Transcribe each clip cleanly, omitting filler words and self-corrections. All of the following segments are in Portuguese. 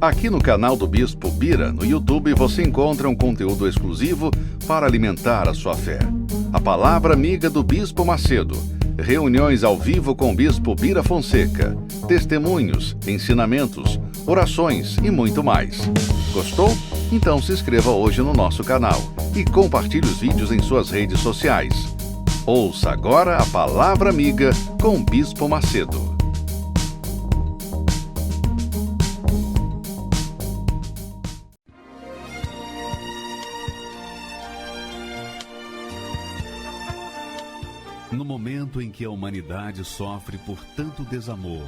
Aqui no canal do Bispo Bira, no YouTube, você encontra um conteúdo exclusivo para alimentar a sua fé. A Palavra Amiga do Bispo Macedo. Reuniões ao vivo com o Bispo Bira Fonseca. Testemunhos, ensinamentos, orações e muito mais. Gostou? Então se inscreva hoje no nosso canal e compartilhe os vídeos em suas redes sociais. Ouça agora a Palavra Amiga com o Bispo Macedo. No momento em que a humanidade sofre por tanto desamor,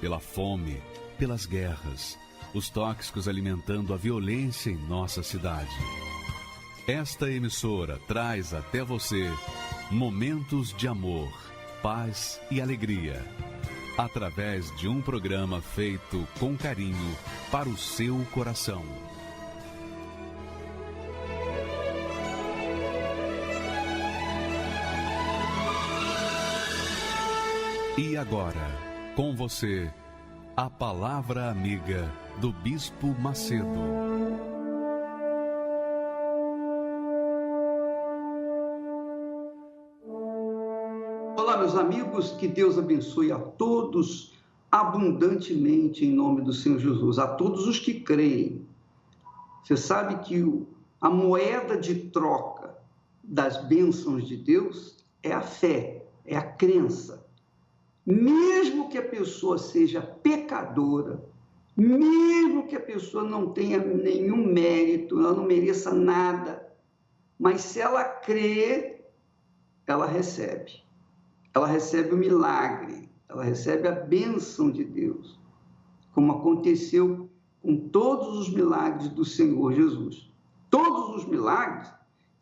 pela fome, pelas guerras, os tóxicos alimentando a violência em nossa cidade, esta emissora traz até você momentos de amor, paz e alegria, através de um programa feito com carinho para o seu coração. E agora, com você, a Palavra Amiga do Bispo Macedo. Olá, meus amigos, que Deus abençoe a todos abundantemente em nome do Senhor Jesus, a todos os que creem. Você sabe que a moeda de troca das bênçãos de Deus é a fé, é a crença. Mesmo que a pessoa seja pecadora, mesmo que a pessoa não tenha nenhum mérito, ela não mereça nada, mas se ela crê, ela recebe. Ela recebe o milagre, ela recebe a bênção de Deus, como aconteceu com todos os milagres do Senhor Jesus. Todos os milagres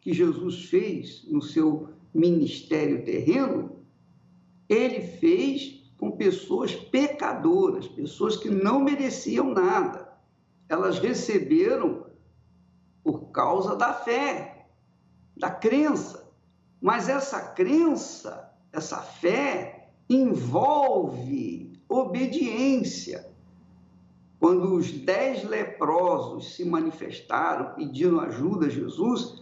que Jesus fez no seu ministério terreno, ele fez com pessoas pecadoras, pessoas que não mereciam nada. Elas receberam por causa da fé, da crença. Mas essa crença, essa fé, envolve obediência. Quando os 10 leprosos se manifestaram pedindo ajuda a Jesus,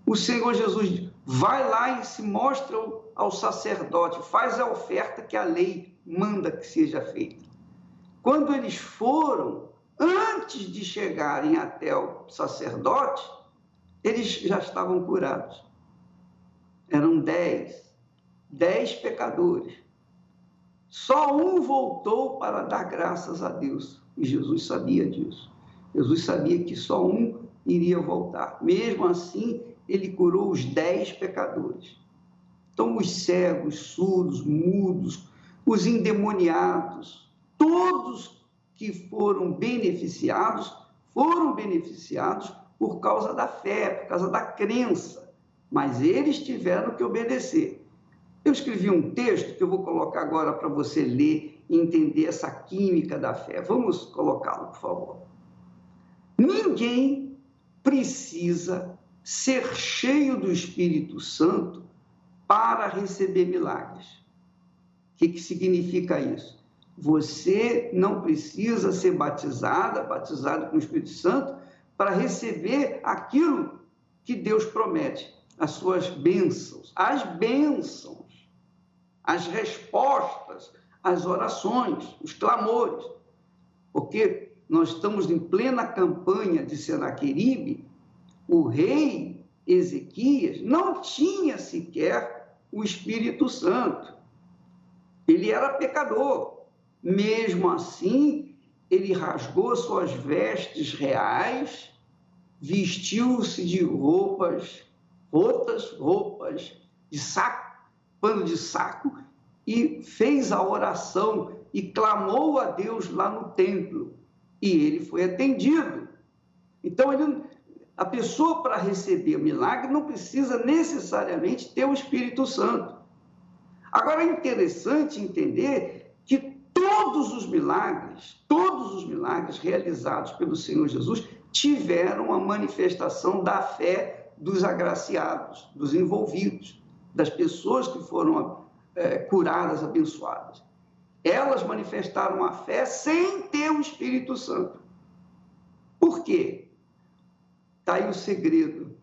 o Senhor Jesus vai lá e se mostra ao sacerdote, faz a oferta que a lei manda que seja feita. Quando eles foram, antes de chegarem até o sacerdote, eles já estavam curados. Eram 10 pecadores. Só um voltou para dar graças a Deus, e Jesus sabia disso. Jesus sabia que só um iria voltar. Mesmo assim, ele curou os 10 pecadores. Então, os cegos, surdos, mudos, os endemoniados, todos que foram beneficiados por causa da fé, por causa da crença. Mas eles tiveram que obedecer. Eu escrevi um texto que eu vou colocar agora para você ler e entender essa química da fé. Vamos colocá-lo, por favor. Ninguém precisa ser cheio do Espírito Santo para receber milagres. O que significa isso? Você não precisa ser batizado com o Espírito Santo para receber aquilo que Deus promete, as suas bênçãos, as respostas, as orações, os clamores. Porque nós estamos em plena campanha de Senaqueribe. O rei Ezequias não tinha sequer o Espírito Santo. Ele era pecador. Mesmo assim, ele rasgou suas vestes reais, vestiu-se de roupas de saco, pano de saco, e fez a oração e clamou a Deus lá no templo. E ele foi atendido. Então, a pessoa, para receber o milagre, não precisa necessariamente ter o Espírito Santo. Agora, é interessante entender que todos os milagres realizados pelo Senhor Jesus tiveram a manifestação da fé dos agraciados, dos envolvidos, das pessoas que foram curadas, abençoadas. Elas manifestaram a fé sem ter o Espírito Santo. Por quê? Está aí o segredo.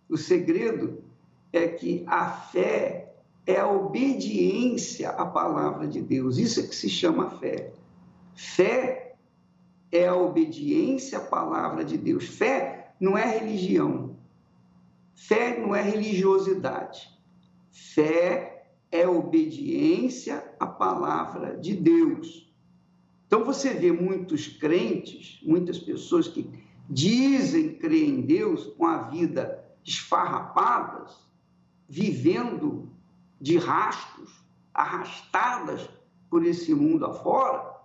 O segredo é que a fé é a obediência à palavra de Deus. Isso é que se chama fé. Fé é a obediência à palavra de Deus. Fé não é religião. Fé não é religiosidade. Fé é obediência à palavra de Deus. Então você vê muitos crentes, muitas pessoas que dizem crer em Deus com a vida esfarrapadas, vivendo de rastros, arrastadas por esse mundo afora,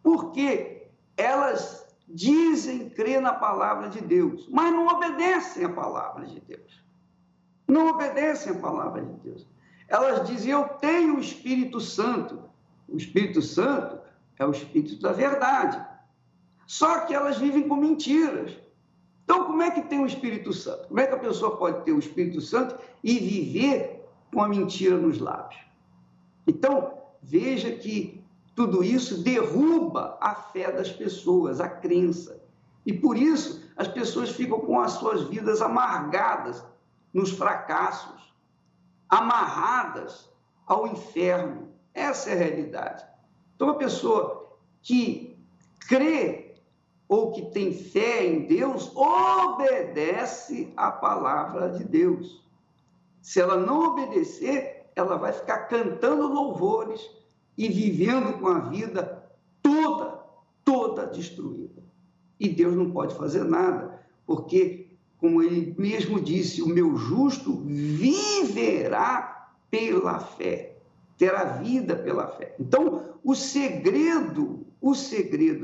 porque elas dizem crer na palavra de Deus, mas não obedecem à palavra de Deus. Não obedecem à palavra de Deus. Elas dizem, eu tenho o Espírito Santo. O Espírito Santo é o Espírito da verdade. Só que elas vivem com mentiras. Então, como é que tem o Espírito Santo? Como é que a pessoa pode ter o Espírito Santo e viver com a mentira nos lábios? Então, veja que tudo isso derruba a fé das pessoas, a crença. E por isso, as pessoas ficam com as suas vidas amargadas nos fracassos, amarradas ao inferno. Essa é a realidade. Então, a pessoa que crê ou que tem fé em Deus, obedece à palavra de Deus. Se ela não obedecer, ela vai ficar cantando louvores e vivendo com a vida toda destruída. E Deus não pode fazer nada, porque, como ele mesmo disse, o meu justo viverá pela fé, terá vida pela fé. Então, o segredo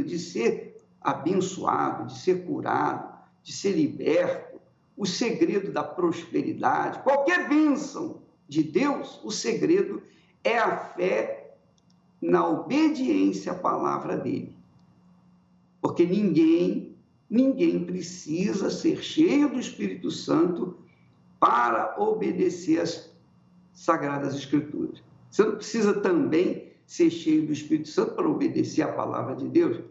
de ser abençoado, de ser curado, de ser liberto, o segredo da prosperidade, qualquer bênção de Deus, o segredo é a fé na obediência à palavra dele. Porque ninguém precisa ser cheio do Espírito Santo para obedecer às Sagradas Escrituras. Você não precisa também ser cheio do Espírito Santo para obedecer à palavra de Deus,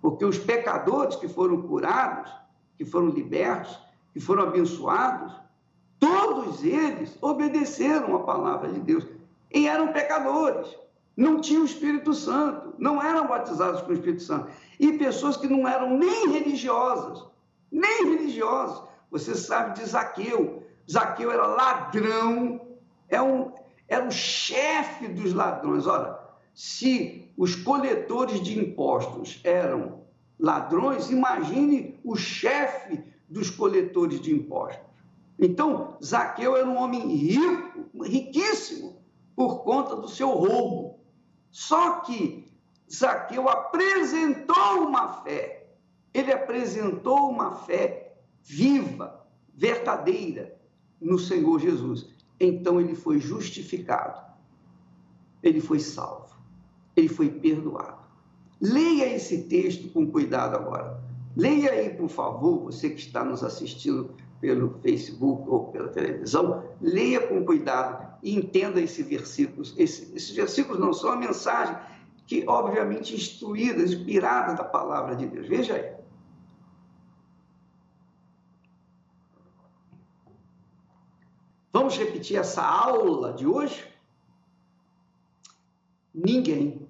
porque os pecadores que foram curados, que foram libertos, que foram abençoados, todos eles obedeceram à palavra de Deus e eram pecadores, não tinham o Espírito Santo, não eram batizados com o Espírito Santo, e pessoas que não eram nem religiosas. Você sabe de Zaqueu. Zaqueu era ladrão, era o chefe dos ladrões. Ora, se os coletores de impostos eram ladrões, imagine o chefe dos coletores de impostos. Então, Zaqueu era um homem rico, riquíssimo, por conta do seu roubo. Só que Zaqueu apresentou uma fé. Ele apresentou uma fé viva, verdadeira, no Senhor Jesus. Então, ele foi justificado. Ele foi salvo. Ele foi perdoado. Leia esse texto com cuidado agora. Leia aí, por favor, você que está nos assistindo pelo Facebook ou pela televisão, leia com cuidado e entenda esse versículo. Esses versículos não são a mensagem que, obviamente, instruídas, inspiradas da palavra de Deus. Veja aí. Vamos repetir essa aula de hoje? Ninguém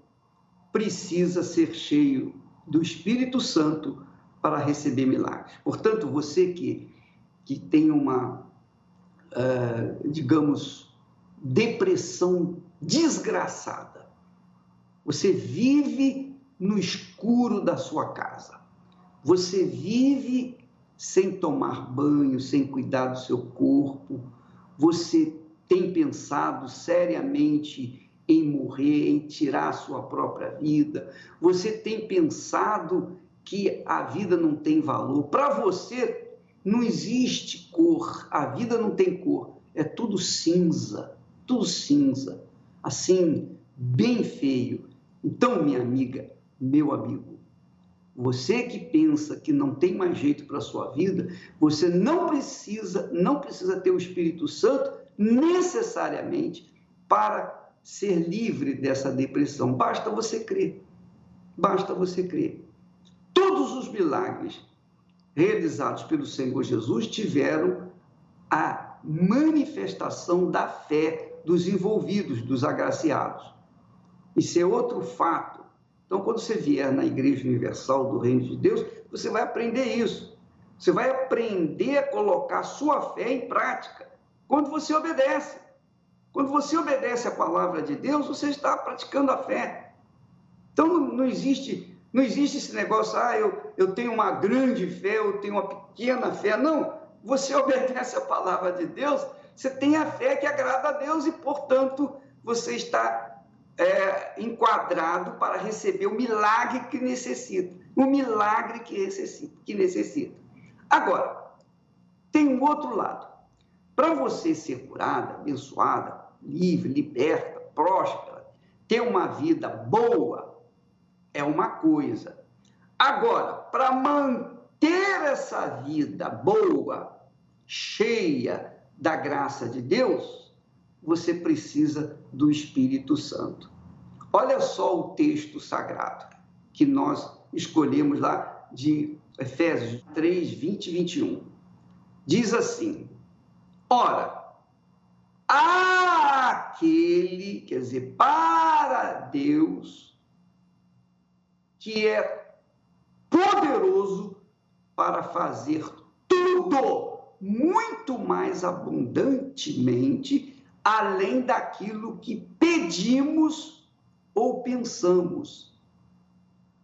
precisa ser cheio do Espírito Santo para receber milagres. Portanto, você que tem uma, digamos, depressão desgraçada, você vive no escuro da sua casa, você vive sem tomar banho, sem cuidar do seu corpo, você tem pensado seriamente em morrer, em tirar a sua própria vida, você tem pensado que a vida não tem valor. Para você, não existe cor, a vida não tem cor, é tudo cinza, assim, bem feio. Então, minha amiga, meu amigo, você que pensa que não tem mais jeito para a sua vida, você não precisa ter o Espírito Santo necessariamente para ser livre dessa depressão. Basta você crer. Todos os milagres realizados pelo Senhor Jesus tiveram a manifestação da fé dos envolvidos, dos agraciados. Isso é outro fato. Então, quando você vier na Igreja Universal do Reino de Deus, você vai aprender isso. Você vai aprender a colocar sua fé em prática quando você obedece. Quando você obedece a palavra de Deus, você está praticando a fé. Então, não existe esse negócio, eu tenho uma grande fé, eu tenho uma pequena fé. Não, você obedece a palavra de Deus, você tem a fé que agrada a Deus e, portanto, você está enquadrado para receber o milagre que necessita. O milagre que necessita. Agora, tem um outro lado. Para você ser curada, abençoada, livre, liberta, próspera, ter uma vida boa, é uma coisa. Agora, para manter essa vida boa, cheia da graça de Deus, você precisa do Espírito Santo. Olha só o texto sagrado que nós escolhemos lá de Efésios 3, 20 e 21. Diz assim: ora, aquele, quer dizer, para Deus, que é poderoso para fazer tudo muito mais abundantemente, além daquilo que pedimos ou pensamos.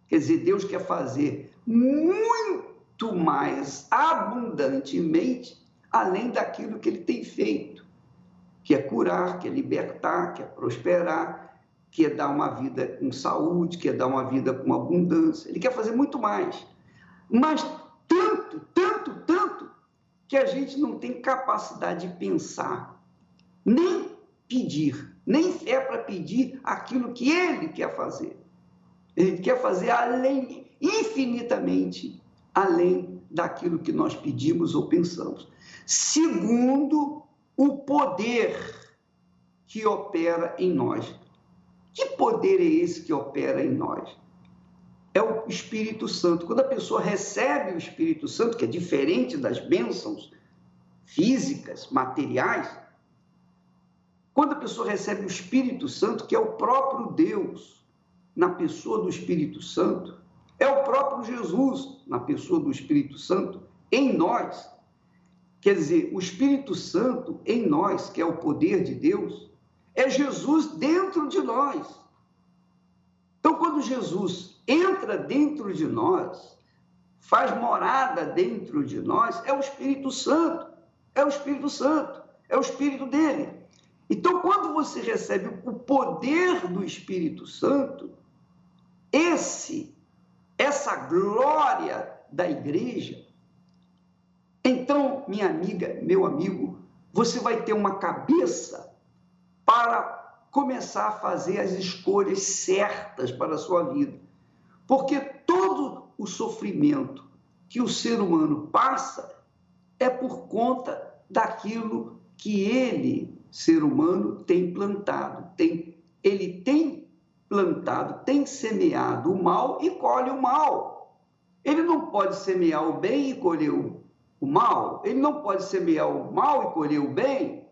Quer dizer, Deus quer fazer muito mais abundantemente, além daquilo que Ele tem feito, que é curar, que é libertar, que é prosperar, que é dar uma vida com saúde, que é dar uma vida com abundância. Ele quer fazer muito mais. Mas tanto, que a gente não tem capacidade de pensar, nem pedir, nem fé para pedir aquilo que Ele quer fazer. Ele quer fazer além, infinitamente além daquilo que nós pedimos ou pensamos. Segundo o poder que opera em nós. Que poder é esse que opera em nós? É o Espírito Santo. Quando a pessoa recebe o Espírito Santo, que é diferente das bênçãos físicas, materiais, quando a pessoa recebe o Espírito Santo, que é o próprio Deus, na pessoa do Espírito Santo, é o próprio Jesus, na pessoa do Espírito Santo, em nós. Quer dizer, o Espírito Santo em nós, que é o poder de Deus, é Jesus dentro de nós. Então, quando Jesus entra dentro de nós, faz morada dentro de nós, é o Espírito Santo, é o Espírito Santo, é o Espírito dele. Então, quando você recebe o poder do Espírito Santo, essa glória da igreja, então, minha amiga, meu amigo, você vai ter uma cabeça para começar a fazer as escolhas certas para a sua vida. Porque todo o sofrimento que o ser humano passa é por conta daquilo que ele, ser humano, tem plantado. Ele tem plantado, tem semeado o mal e colhe o mal. Ele não pode semear o bem e colher o mal. Ele não pode semear o mal e colher o bem.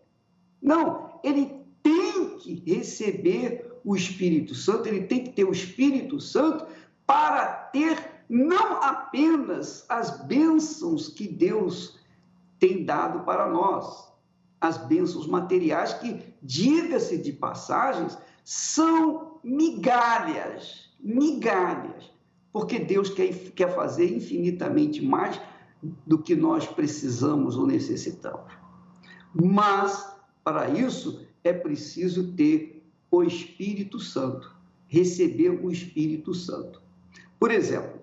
Não, ele tem que receber o Espírito Santo, ele tem que ter o Espírito Santo para ter não apenas as bênçãos que Deus tem dado para nós, as bênçãos materiais que, diga-se de passagens, são migalhas, porque Deus quer fazer infinitamente mais do que nós precisamos ou necessitamos. Mas, para isso, é preciso ter o Espírito Santo, receber o Espírito Santo. Por exemplo,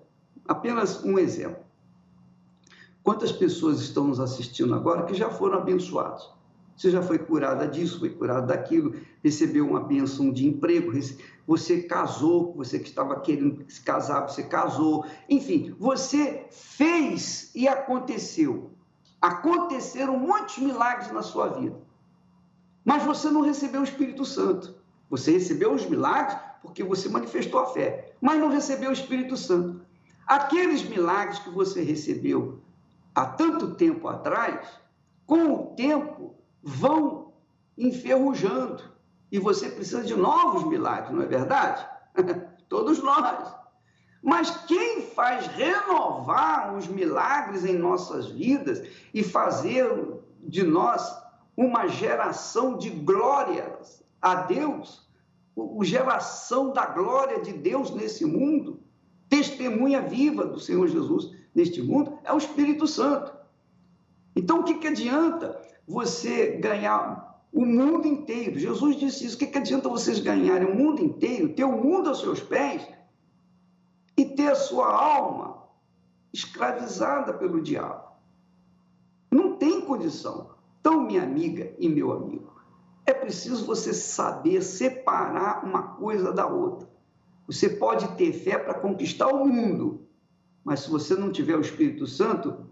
apenas um exemplo. Quantas pessoas estão nos assistindo agora que já foram abençoados? Você já foi curada disso, foi curada daquilo, recebeu uma bênção de emprego, você casou, você que estava querendo se casar, você casou. Enfim, você fez e aconteceu. Aconteceram muitos milagres na sua vida. Mas você não recebeu o Espírito Santo. Você recebeu os milagres porque você manifestou a fé, mas não recebeu o Espírito Santo. Aqueles milagres que você recebeu há tanto tempo atrás, com o tempo vão enferrujando. E você precisa de novos milagres, não é verdade? Todos nós. Mas quem faz renovar os milagres em nossas vidas e fazer de nós uma geração de glórias a Deus, a geração da glória de Deus nesse mundo, testemunha viva do Senhor Jesus neste mundo, é o Espírito Santo. Então, o que adianta você ganhar o mundo inteiro? Jesus disse isso. O que adianta vocês ganharem o mundo inteiro, ter o mundo aos seus pés e ter a sua alma escravizada pelo diabo? Não tem condição. Então, minha amiga e meu amigo, é preciso você saber separar uma coisa da outra. Você pode ter fé para conquistar o mundo, mas se você não tiver o Espírito Santo,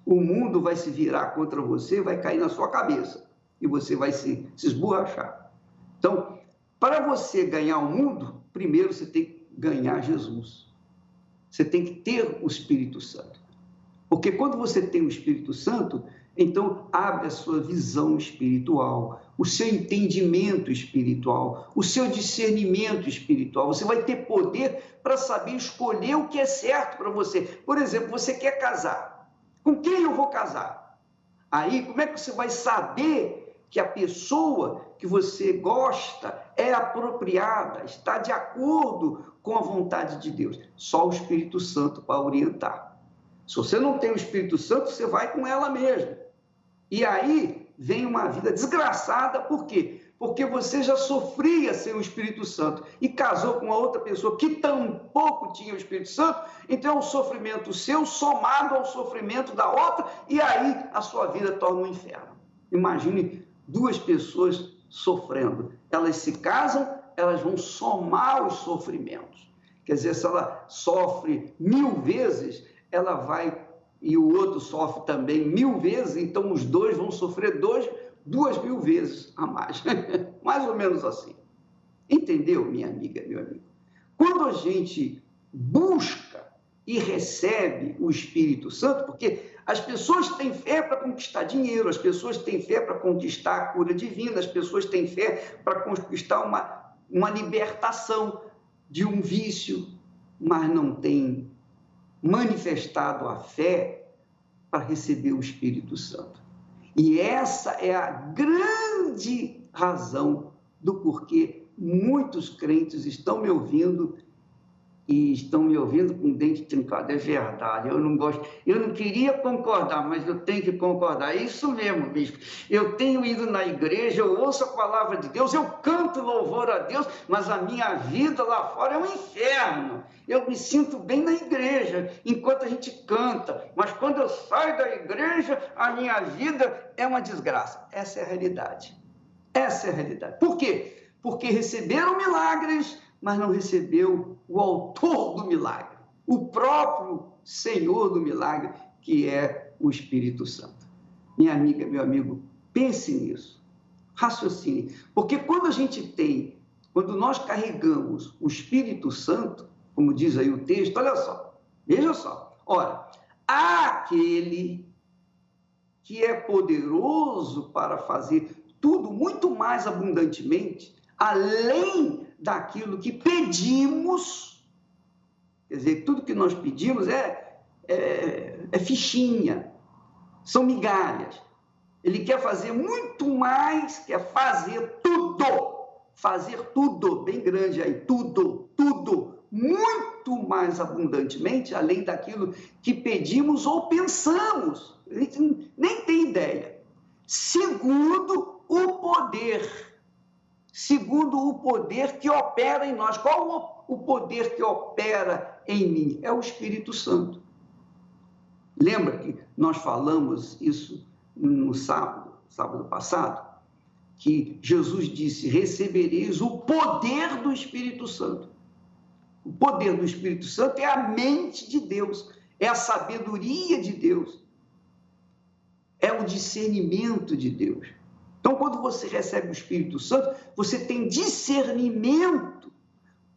o mundo vai se virar contra você, vai cair na sua cabeça e você vai se esborrachar. Então, para você ganhar o mundo, primeiro você tem que ganhar Jesus. Você tem que ter o Espírito Santo. Porque quando você tem o Espírito Santo, então abre a sua visão espiritual, o seu entendimento espiritual, o seu discernimento espiritual. Você vai ter poder para saber escolher o que é certo para você. Por exemplo, você quer casar. Com quem eu vou casar? Aí, como é que você vai saber que a pessoa que você gosta é apropriada, está de acordo com a vontade de Deus? Só o Espírito Santo para orientar. Se você não tem o Espírito Santo, você vai com ela mesmo. E aí vem uma vida desgraçada, por quê? Porque você já sofria sem o Espírito Santo e casou com uma outra pessoa que tampouco tinha o Espírito Santo, então é um sofrimento seu somado ao sofrimento da outra, e aí a sua vida torna um inferno. Imagine duas pessoas sofrendo. Elas se casam, elas vão somar os sofrimentos. Quer dizer, se ela sofre 1000 vezes, ela vai, e o outro sofre também 1000 vezes, então os dois vão sofrer 2000 vezes a mais. Mais ou menos assim. Entendeu, minha amiga, meu amigo? Quando a gente busca e recebe o Espírito Santo, porque as pessoas têm fé para conquistar dinheiro, as pessoas têm fé para conquistar a cura divina, as pessoas têm fé para conquistar uma libertação de um vício, mas não têm manifestado a fé para receber o Espírito Santo. E essa é a grande razão do porquê muitos crentes estão me ouvindo e estão me ouvindo com dente trincado. É verdade, eu não queria concordar, mas eu tenho que concordar. É isso mesmo, bispo. Eu tenho ido na igreja, eu ouço a palavra de Deus, eu canto louvor a Deus, mas a minha vida lá fora é um inferno. Eu me sinto bem na igreja, enquanto a gente canta, mas quando eu saio da igreja, a minha vida é uma desgraça. Essa é a realidade. Essa é a realidade. Por quê? Porque receberam milagres, mas não recebeu o autor do milagre, o próprio Senhor do milagre, que é o Espírito Santo. Minha amiga, meu amigo, pense nisso, raciocine, porque quando nós carregamos o Espírito Santo, como diz aí o texto, olha só, veja só, olha, há aquele que é poderoso para fazer tudo muito mais abundantemente, além daquilo que pedimos. Quer dizer, tudo que nós pedimos é fichinha, são migalhas. Ele quer fazer muito mais, quer fazer tudo, bem grande aí, tudo, muito mais abundantemente, além daquilo que pedimos ou pensamos. A gente nem tem ideia. Segundo o poder que opera em nós. Qual o poder que opera em mim? É o Espírito Santo. Lembra que nós falamos isso no sábado passado? Que Jesus disse, recebereis o poder do Espírito Santo. O poder do Espírito Santo é a mente de Deus, é a sabedoria de Deus, é o discernimento de Deus. Então, quando você recebe o Espírito Santo, você tem discernimento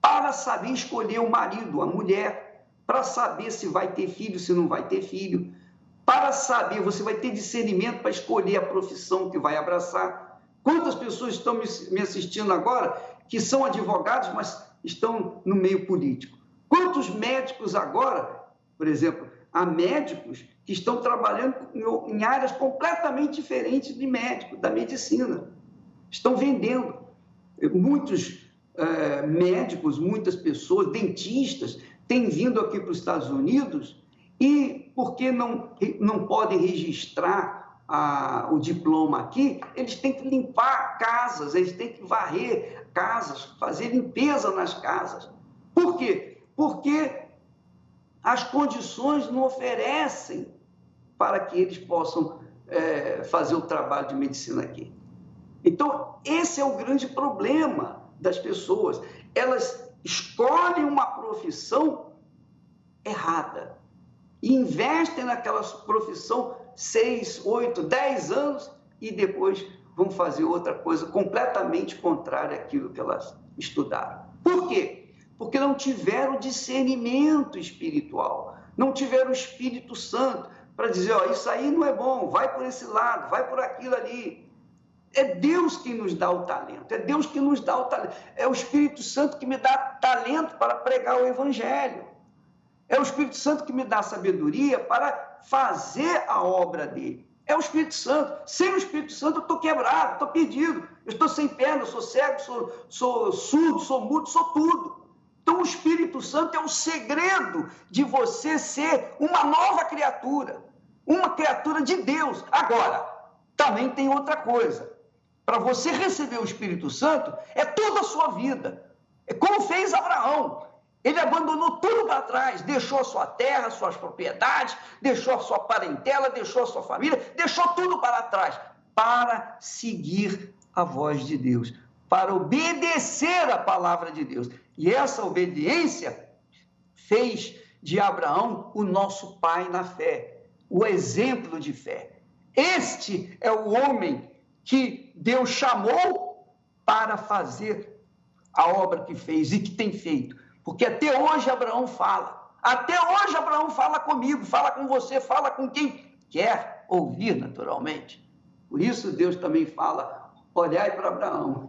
para saber escolher o marido, a mulher, para saber se vai ter filho, se não vai ter filho, para saber, você vai ter discernimento para escolher a profissão que vai abraçar. Quantas pessoas estão me assistindo agora que são advogados, mas estão no meio político? Quantos médicos agora, por exemplo, há médicos que estão trabalhando em áreas completamente diferentes de médico, da medicina. Estão vendendo. Muitos médicos, muitas pessoas, dentistas, têm vindo aqui para os Estados Unidos e, porque não podem registrar o diploma aqui, eles têm que limpar casas, eles têm que varrer casas, fazer limpeza nas casas. Por quê? Porque as condições não oferecem para que eles possam fazer o trabalho de medicina aqui. Então, esse é o grande problema das pessoas. Elas escolhem uma profissão errada e investem naquela profissão 6, 8, 10 anos e depois vão fazer outra coisa completamente contrária àquilo que elas estudaram. Por quê? Porque não tiveram discernimento espiritual, não tiveram o Espírito Santo para dizer, ó, isso aí não é bom, vai por esse lado, vai por aquilo ali. É Deus quem nos dá o talento, é Deus que nos dá o talento, é o Espírito Santo que me dá talento para pregar o Evangelho, é o Espírito Santo que me dá sabedoria para fazer a obra dele, é o Espírito Santo. Sem o Espírito Santo eu estou quebrado, estou perdido, eu estou sem perna, eu sou cego, sou surdo, sou mudo, sou tudo. Então o Espírito Santo é o segredo de você ser uma nova criatura, uma criatura de Deus. Agora, também tem outra coisa. Para você receber o Espírito Santo, é toda a sua vida. É como fez Abraão. Ele abandonou tudo para trás, deixou a sua terra, suas propriedades, deixou a sua parentela, deixou a sua família, deixou tudo para trás, para seguir a voz de Deus, para obedecer a palavra de Deus. E essa obediência fez de Abraão o nosso pai na fé, o exemplo de fé. Este é o homem que Deus chamou para fazer a obra que fez e que tem feito. Porque até hoje Abraão fala. Até hoje Abraão fala comigo, fala com você, fala com quem quer ouvir, naturalmente. Por isso Deus também fala, olhai para Abraão.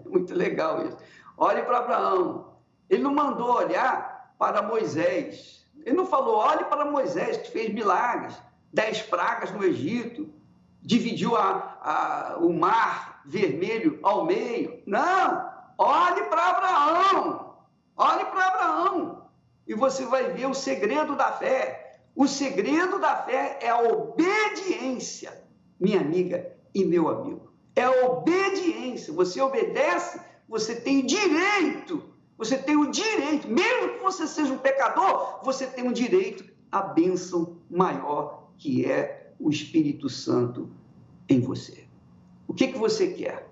Muito legal isso. Olhe para Abraão. Ele não mandou olhar para Moisés. Ele não falou, olhe para Moisés, que fez milagres, 10 pragas no Egito, dividiu o mar vermelho ao meio. Não, olhe para Abraão. Olhe para Abraão e você vai ver o segredo da fé. O segredo da fé é a obediência, minha amiga e meu amigo. É a obediência. Você obedece, você tem direito. Você tem o direito, mesmo que você seja um pecador, você tem o direito à bênção maior, que é o Espírito Santo em você. O que você quer?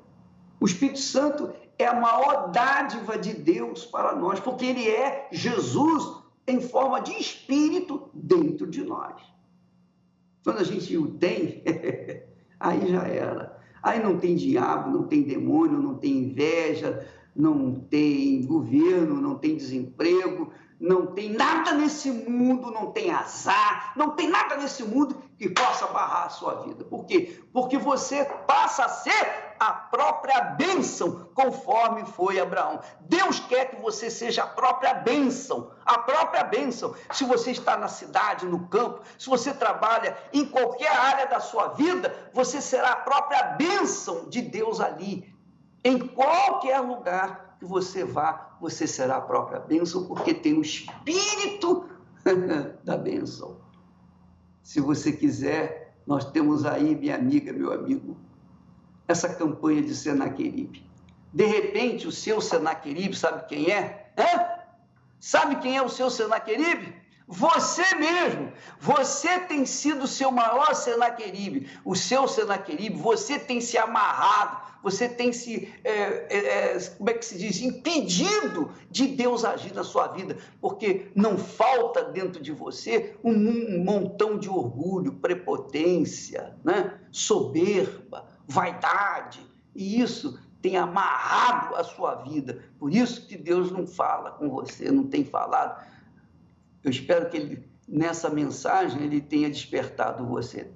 O Espírito Santo é a maior dádiva de Deus para nós, porque ele é Jesus em forma de Espírito dentro de nós. Quando a gente o tem, aí já era. Aí não tem diabo, não tem demônio, não tem inveja, não tem governo, não tem desemprego, não tem nada nesse mundo, não tem azar, não tem nada nesse mundo que possa barrar a sua vida. Por quê? Porque você passa a ser a própria bênção, conforme foi Abraão. Deus quer que você seja a própria bênção, a própria bênção. Se você está na cidade, no campo, se você trabalha em qualquer área da sua vida, você será a própria bênção de Deus ali. Em qualquer lugar que você vá, você será a própria bênção, porque tem o Espírito da bênção. Se você quiser, nós temos aí, minha amiga, meu amigo, essa campanha de Senaqueribe. De repente, o seu Senaqueribe, sabe quem é? Sabe quem é o seu Senaqueribe? Você mesmo. Você tem sido o seu maior Senaqueribe. O seu Senaqueribe, você tem se amarrado, você tem se, como é que se diz, impedido de Deus agir na sua vida, porque não falta dentro de você um montão de orgulho, prepotência, né? Soberba, vaidade, e isso tem amarrado a sua vida. Por isso que Deus não fala com você, não tem falado. Eu espero que Ele nessa mensagem ele tenha despertado você,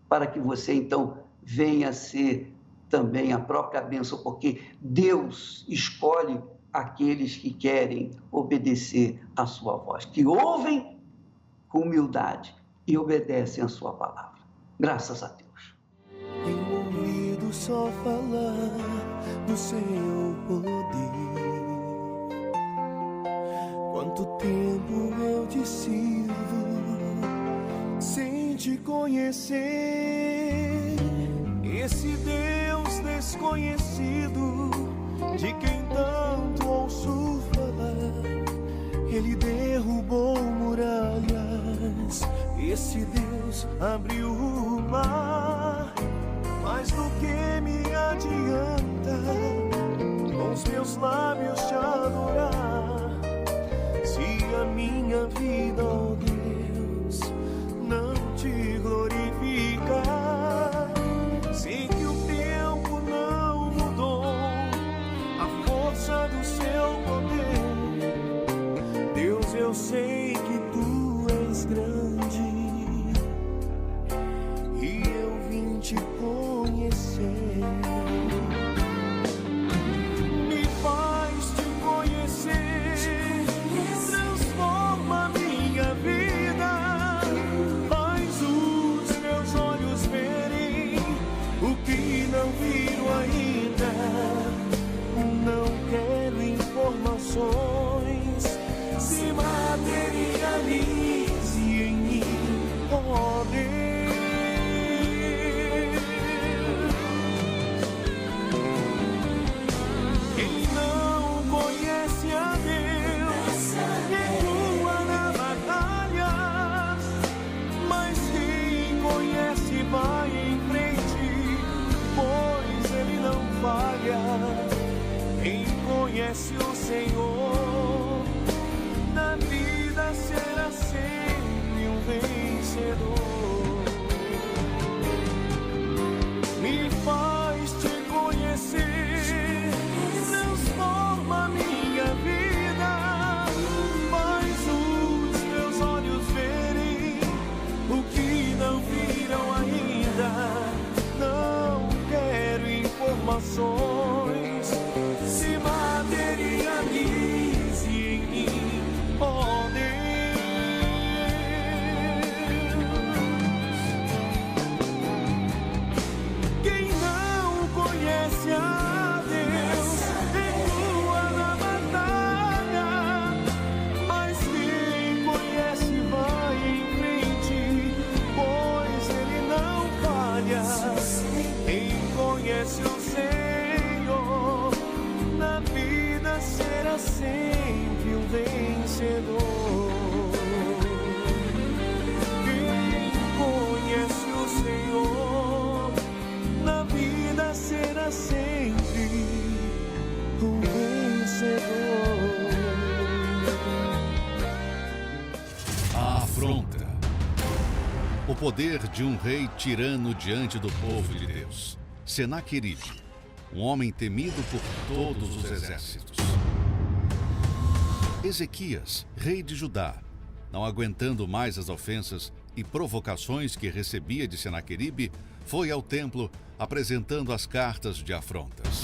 para que você então venha a ser também a própria bênção, porque Deus escolhe aqueles que querem obedecer à sua voz, que ouvem com humildade e obedecem à sua palavra. Graças a Deus. Tenho ouvido só falar do seu poder. Quanto tempo eu te sirvo sem te conhecer. Esse Deus desconhecido de quem tanto ouço falar, ele derrubou muralhas. Esse Deus abriu o mar. Mas do que me adianta com os meus lábios te adorar, se a minha vida, ó Deus, não te glorificar? Sei que o tempo não mudou a força do seu poder. Deus, eu sei que tu és grande e eu vim te conhecer. Me faz te conhecer, transforma minha vida, faz os meus olhos verem o que não viram ainda. Não quero informações, se materialize em mim, ó Deus. Vai em frente, pois ele não falha. Quem conhece o Senhor, na vida será sempre um vencedor. Me faz te conhecer, transforma minha vida, faz os meus olhos verem o que não viram ainda. Não quero informações, se materialize em mim, ó Deus. Quem não conhece a Deus recua na batalha, mas quem conhece vai em frente, pois ele não falha. Quem conhece o Senhor, na vida será sempre um vencedor. Quem conhece o Senhor, na vida será sempre um vencedor. A afronta. O poder de um rei tirano diante do povo de Deus. Senaqueribe, um homem temido por todos os exércitos. Ezequias, rei de Judá, não aguentando mais as ofensas e provocações que recebia de Senaqueribe, foi ao templo apresentando as cartas de afrontas.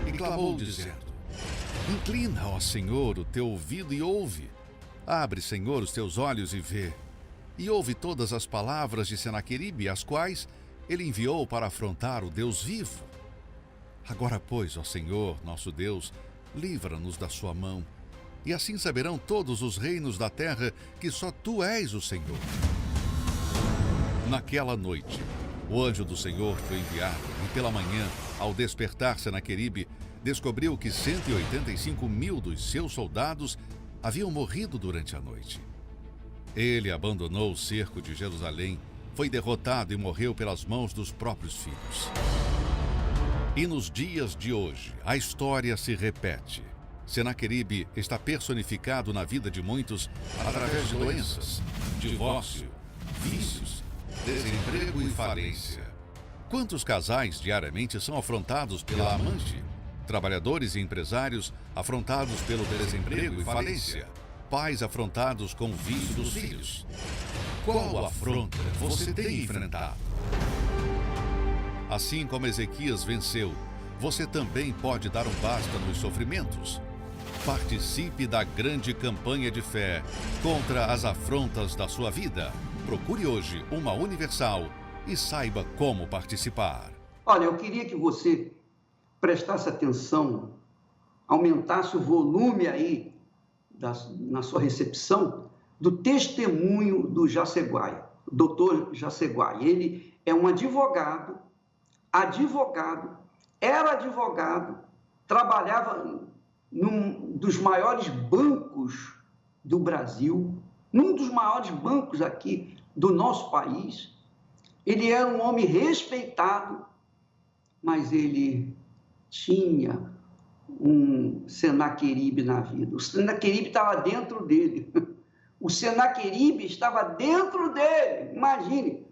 E clamou dizendo: Inclina, ó Senhor, o teu ouvido e ouve. Abre, Senhor, os teus olhos e vê. E ouve todas as palavras de Senaqueribe, as quais ele enviou para afrontar o Deus vivo. Agora, pois, ó Senhor, nosso Deus, livra-nos da sua mão, e assim saberão todos os reinos da terra que só tu és o Senhor. Naquela noite, o anjo do Senhor foi enviado, e pela manhã, ao despertar Senaqueribe, descobriu que 185.000 dos seus soldados haviam morrido durante a noite. Ele abandonou o cerco de Jerusalém, foi derrotado e morreu pelas mãos dos próprios filhos. E nos dias de hoje, a história se repete. Senaqueribe está personificado na vida de muitos através de doenças, divórcio, vícios, desemprego e falência. Quantos casais diariamente são afrontados pela amante? Trabalhadores e empresários afrontados pelo desemprego e falência. pais afrontados com o vício dos filhos. Qual afronta você tem enfrentado? Assim como Ezequias venceu, você também pode dar um basta nos sofrimentos. Participe da grande campanha de fé contra as afrontas da sua vida. Procure hoje uma Universal e saiba como participar. Olha, eu queria que você prestasse atenção, aumentasse o volume aí na sua recepção do testemunho do Jaceguai, doutor Jaceguai. Ele é um advogado, era advogado, trabalhava num dos maiores bancos do Brasil, num dos maiores bancos aqui do nosso país. Ele era um homem respeitado, mas ele tinha um Senaqueribe na vida. O Senaqueribe estava dentro dele. O Senaqueribe estava dentro dele. Imagine,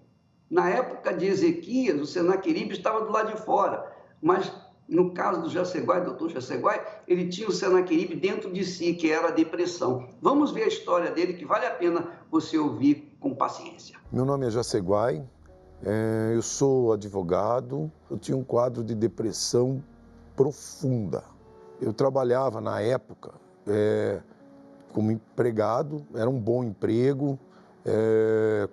na época de Ezequias, o Senaqueribe estava do lado de fora. Mas, no caso do Jaceguai, doutor Jaceguai, ele tinha o Senaqueribe dentro de si, que era a depressão. Vamos ver a história dele, que vale a pena você ouvir com paciência. Meu nome é Jaceguai, eu sou advogado, eu tinha um quadro de depressão profunda. Eu trabalhava na época como empregado, era um bom emprego,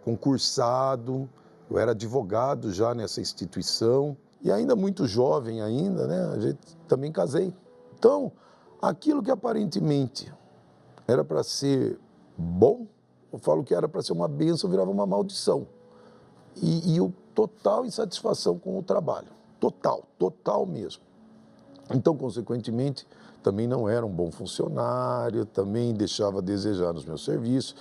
concursado, eu era advogado já nessa instituição e ainda muito jovem ainda, né? A gente também casei. Então, aquilo que aparentemente era para ser bom, eu falo que era para ser uma bênção, virava uma maldição. E eu total insatisfação com o trabalho, total mesmo. Então, consequentemente, também não era um bom funcionário, também deixava a desejar nos meus serviços.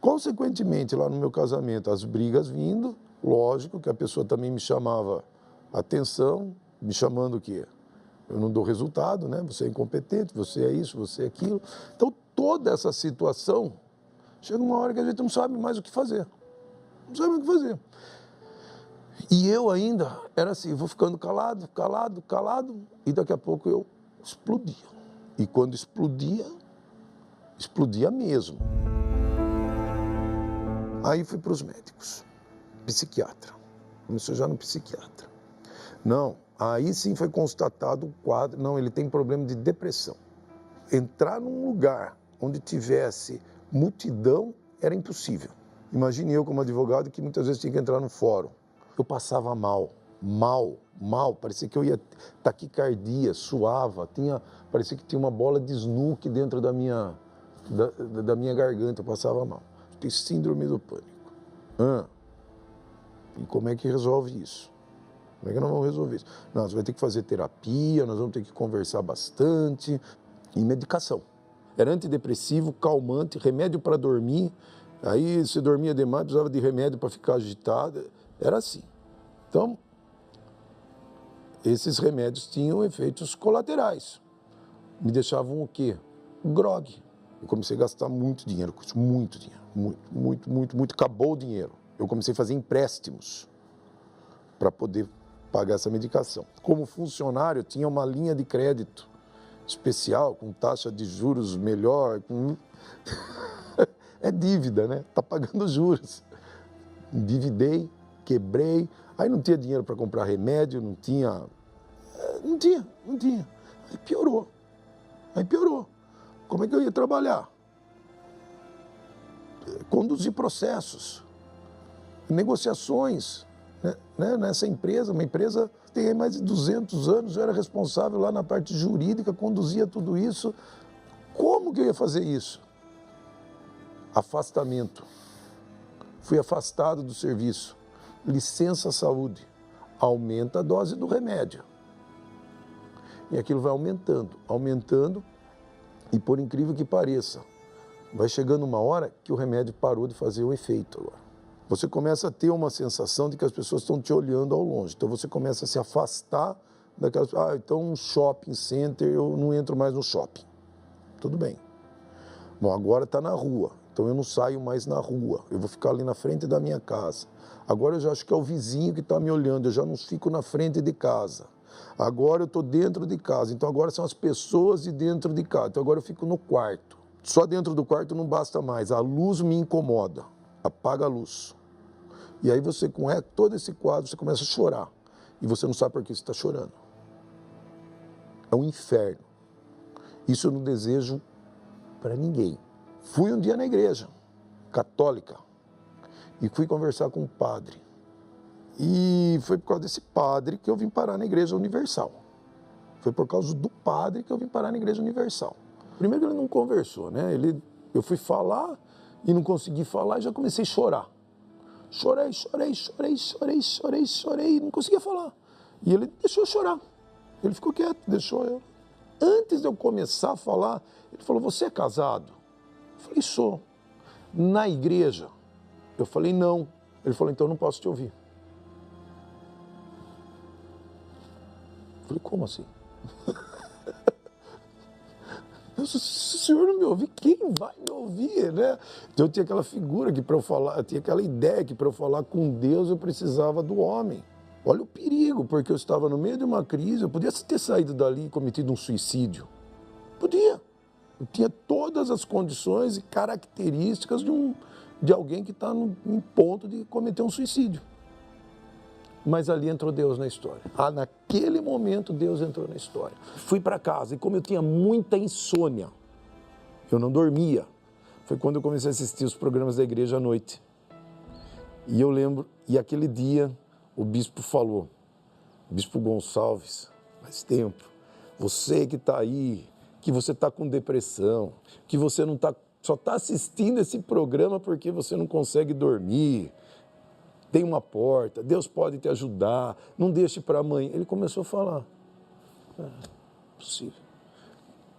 Consequentemente, lá no meu casamento, as brigas vindo, lógico que a pessoa também me chamava atenção, me chamando o quê? Eu não dou resultado, né? Você é incompetente, você é isso, você é aquilo. Então, toda essa situação, chega uma hora que a gente não sabe mais o que fazer. Não sabe o que fazer. E eu ainda era assim, vou ficando calado, e daqui a pouco eu explodia. E quando explodia mesmo. Aí fui para os médicos, psiquiatra. Comecei já no psiquiatra. Não, aí sim foi constatado o quadro, não, ele tem problema de depressão. Entrar num lugar onde tivesse multidão era impossível. Imagine eu como advogado que muitas vezes tinha que entrar no fórum. Eu passava mal, parecia que eu ia taquicardia, suava, parecia que tinha uma bola de snooke dentro da minha garganta, eu passava mal. Tem síndrome do pânico. E como é que resolve isso? Como é que nós vamos resolver isso? Nós vamos ter que fazer terapia, nós vamos ter que conversar bastante e medicação. Era antidepressivo, calmante, remédio para dormir. Aí, se dormia demais, precisava de remédio para ficar agitado. Era assim. Então, esses remédios tinham efeitos colaterais. Me deixavam o quê? Grogue. Eu comecei a gastar muito dinheiro com isso, muito dinheiro. Muito. Acabou o dinheiro. Eu comecei a fazer empréstimos para poder pagar essa medicação. Como funcionário, eu tinha uma linha de crédito especial, com taxa de juros melhor. É dívida, né? Está pagando juros. Endividei, quebrei, aí não tinha dinheiro para comprar remédio, não tinha. Aí piorou. Como é que eu ia trabalhar? Conduzir processos, negociações, né? Nessa empresa, uma empresa que tem mais de 200 anos, eu era responsável lá na parte jurídica, conduzia tudo isso. Como que eu ia fazer isso? Afastamento. Fui afastado do serviço. Licença saúde. Aumenta a dose do remédio. E aquilo vai aumentando, e por incrível que pareça, vai chegando uma hora que o remédio parou de fazer o efeito agora. Você começa a ter uma sensação de que as pessoas estão te olhando ao longe. Então você começa a se afastar daquelas... então um shopping center, eu não entro mais no shopping. Tudo bem. Bom, agora está na rua. Então eu não saio mais na rua, eu vou ficar ali na frente da minha casa. Agora eu já acho que é o vizinho que está me olhando, eu já não fico na frente de casa. Agora eu estou dentro de casa, então agora são as pessoas de dentro de casa. Então agora eu fico no quarto. Só dentro do quarto não basta mais, a luz me incomoda, apaga a luz. E aí você, com todo esse quadro, você começa a chorar. E você não sabe por que você está chorando. É um inferno. Isso eu não desejo para ninguém. Fui um dia na igreja católica e fui conversar com um padre. E foi por causa desse padre que eu vim parar na Igreja Universal. Foi por causa do padre que eu vim parar na Igreja Universal. Primeiro que ele não conversou, né? Eu fui falar e não consegui falar e já comecei a chorar. Chorei, não conseguia falar. E ele deixou eu chorar. Ele ficou quieto, deixou eu. Antes de eu começar a falar, ele falou, você é casado? Eu falei, sou. Na igreja? Eu falei, não. Ele falou, então eu não posso te ouvir. Eu falei, como assim? Se o senhor não me ouvir, quem vai me ouvir, né? Então eu tinha aquela figura que para eu falar, eu tinha aquela ideia que para eu falar com Deus eu precisava do homem. Olha o perigo, porque eu estava no meio de uma crise, eu podia ter saído dali e cometido um suicídio. Podia. Eu tinha todas as condições e características de alguém que está em ponto de cometer um suicídio. Mas ali entrou Deus na história. Naquele momento Deus entrou na história. Fui para casa e como eu tinha muita insônia, eu não dormia. Foi quando eu comecei a assistir os programas da igreja à noite. E eu lembro, e aquele dia o bispo falou, o bispo Gonçalves, faz tempo, você que está aí, que você está com depressão, que você não está, só está assistindo esse programa porque você não consegue dormir, tem uma porta, Deus pode te ajudar, não deixe para amanhã. Ele começou a falar, possível.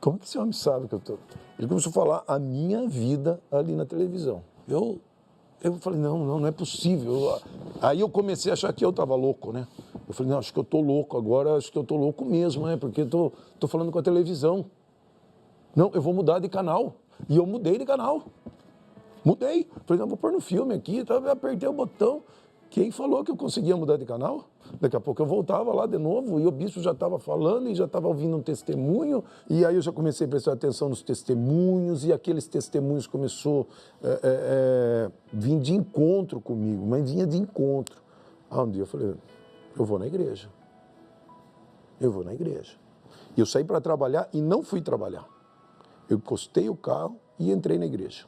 Como que esse homem sabe que eu estou? Ele começou a falar a minha vida ali na televisão. Eu falei, não é possível. Aí eu comecei a achar que eu estava louco, né? Eu falei, não, acho que eu estou louco agora, acho que eu estou louco mesmo, né? Porque estou falando com a televisão. Não, eu vou mudar de canal. E eu mudei de canal. Mudei. Falei, não, vou pôr no filme aqui, apertei o botão. Quem falou que eu conseguia mudar de canal? Daqui a pouco eu voltava lá de novo e o bispo já estava falando e já estava ouvindo um testemunho. E aí eu já comecei a prestar atenção nos testemunhos e aqueles testemunhos começou a vir de encontro comigo, mas vinha de encontro. Um dia eu falei, eu vou na igreja. Eu vou na igreja. E eu saí para trabalhar e não fui trabalhar. Eu encostei o carro e entrei na igreja.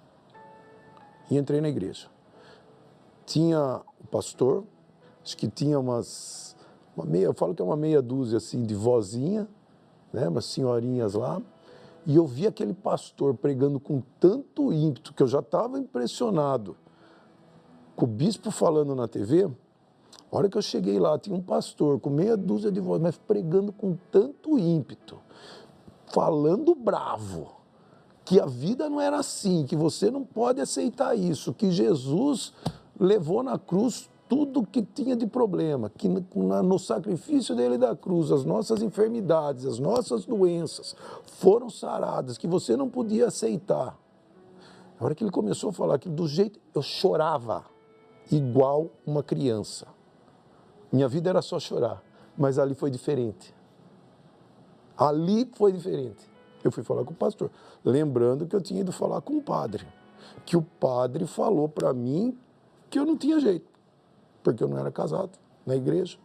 Tinha o pastor, acho que tinha eu falo que é uma meia dúzia assim de vozinha, né, umas senhorinhas lá, e eu vi aquele pastor pregando com tanto ímpeto que eu já estava impressionado com o bispo falando na TV. A hora que eu cheguei lá, tinha um pastor com meia dúzia de vozes, mas pregando com tanto ímpeto, falando bravo, que a vida não era assim, que você não pode aceitar isso, que Jesus levou na cruz tudo que tinha de problema, que no sacrifício dele da cruz, as nossas enfermidades, as nossas doenças foram saradas, que você não podia aceitar. A hora que ele começou a falar aquilo, do jeito, eu chorava igual uma criança. Minha vida era só chorar, mas ali foi diferente. Eu fui falar com o pastor, lembrando que eu tinha ido falar com o padre, que o padre falou para mim que eu não tinha jeito, porque eu não era casado na igreja.